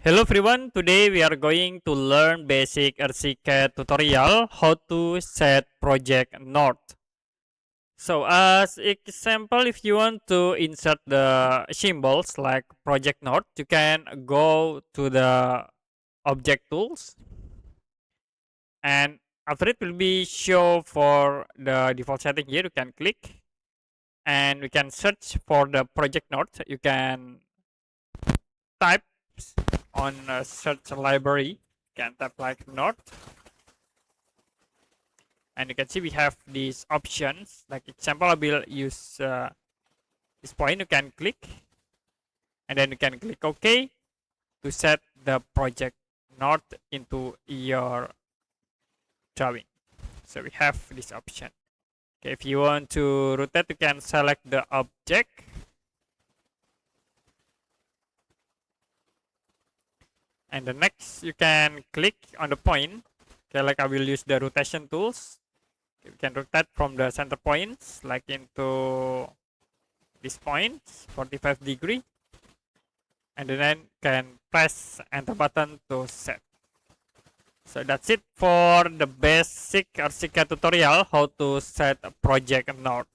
Hello everyone, today we are going to learn basic Archicad tutorial how to set project node. So as example, if you want to insert the symbols like project node, you can go to the object tools and after it will be show for the default setting here. You can click and we can search for the project node. You can type on a search library, you can type like node, and you can see we have these options. Like example, I will use this point. You can click and then you can click OK to set the project node into your drawing. So we have this option. Okay, if you want to rotate, you can select the object and the next you can click on the point. Okay, like I will use the rotation tools. Okay, we can rotate from the center points like into this point 45 degree, and then can press enter button to set. So that's it for the basic Archicad tutorial how to set a project node.